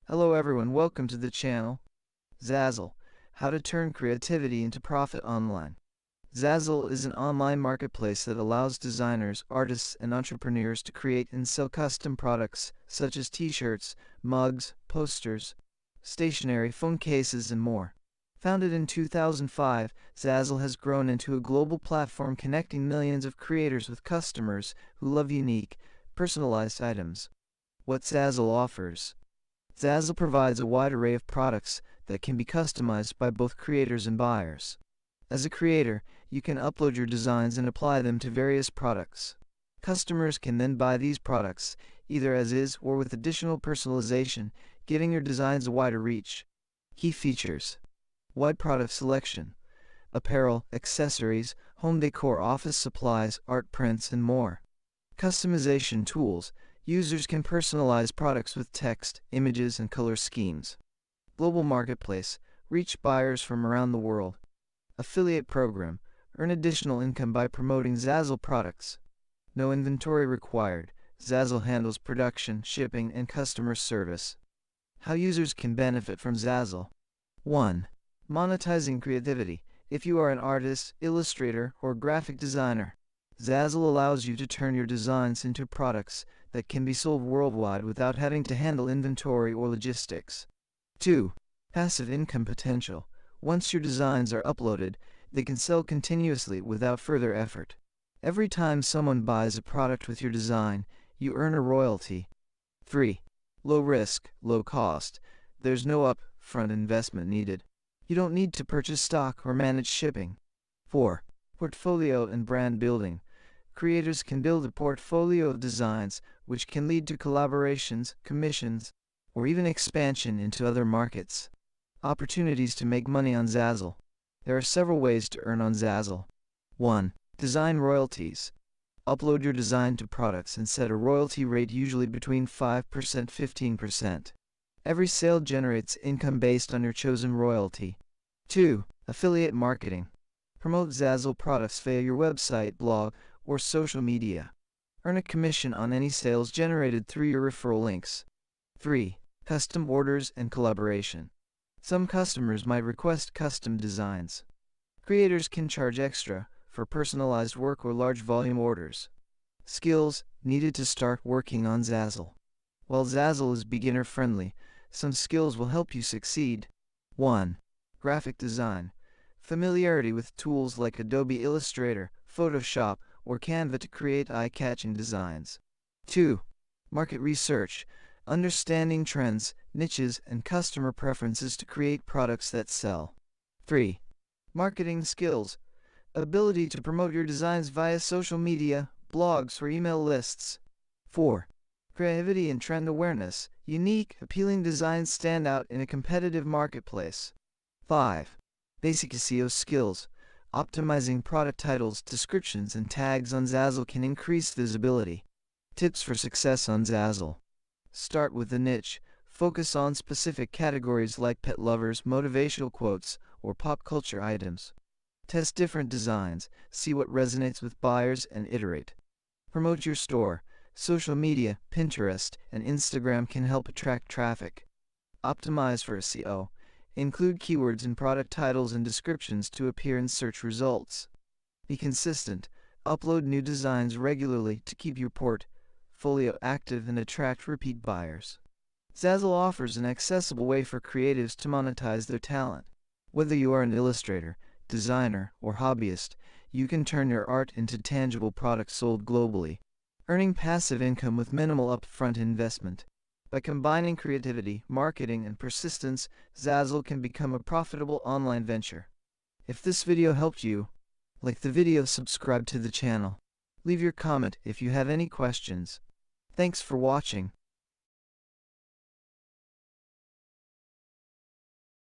Hello everyone, welcome to the channel. Zazzle, how to turn creativity into profit online. Zazzle is an online marketplace that allows designers, artists, and entrepreneurs to create and sell custom products such as t-shirts, mugs, posters, stationery, phone cases, and more. Founded in 2005, Zazzle has grown into a global platform connecting millions of creators with customers who love unique, personalized items. What Zazzle offers. Zazzle provides a wide array of products that can be customized by both creators and buyers. As a creator, you can upload your designs and apply them to various products. Customers can then buy these products, either as is or with additional personalization, giving your designs a wider reach. Key features: wide product selection, apparel, accessories, home decor, office supplies, art prints, and more. Customization tools. Users can personalize products with text, images, and color schemes. Global marketplace. Reach buyers from around the world. Affiliate program. Earn additional income by promoting Zazzle products. No inventory required. Zazzle handles production, shipping, and customer service. How users can benefit from Zazzle. 1. Monetizing creativity. If you are an artist, illustrator, or graphic designer, Zazzle allows you to turn your designs into products that can be sold worldwide without having to handle inventory or logistics. 2. Passive income potential. Once your designs are uploaded, they can sell continuously without further effort. Every time someone buys a product with your design, you earn a royalty. 3. Low risk, low cost. There's no upfront investment needed. You don't need to purchase stock or manage shipping. 4. Portfolio and brand building. Creators can build a portfolio of designs, which can lead to collaborations, commissions, or even expansion into other markets. Opportunities to make money on Zazzle. There are several ways to earn on Zazzle. 1. Design royalties. Upload your design to products and set a royalty rate, usually between 5%–15%. Every sale generates income based on your chosen royalty. 2. Affiliate marketing. Promote Zazzle products via your website, blog, or social media. Earn a commission on any sales generated through your referral links. 3. Custom orders and collaboration. Some customers might request custom designs. Creators can charge extra for personalized work or large volume orders. Skills needed to start working on Zazzle. While Zazzle is beginner friendly, some skills will help you succeed. 1. Graphic design. Familiarity with tools like Adobe Illustrator, Photoshop, or Canva to create eye-catching designs. 2. Market research. Understanding trends, niches, and customer preferences to create products that sell. 3. Marketing skills. Ability to promote your designs via social media, blogs, or email lists. 4. Creativity and trend awareness. Unique, appealing designs stand out in a competitive marketplace. 5. Basic SEO skills. Optimizing product titles, descriptions, and tags on Zazzle can increase visibility. Tips for success on Zazzle. Start with a niche. Focus on specific categories like pet lovers, motivational quotes, or pop culture items. Test different designs. See what resonates with buyers and iterate. Promote your store. Social media, Pinterest, and Instagram can help attract traffic. Optimize for SEO. Include keywords in product titles and descriptions to appear in search results. Be consistent. Upload new designs regularly to keep your portfolio active and attract repeat buyers. Zazzle offers an accessible way for creatives to monetize their talent. Whether you are an illustrator, designer, or hobbyist, you can turn your art into tangible products sold globally, earning passive income with minimal upfront investment. By combining creativity, marketing, and persistence, Zazzle can become a profitable online venture. If this video helped you, like the video, subscribe to the channel. Leave your comment if you have any questions. Thanks for watching.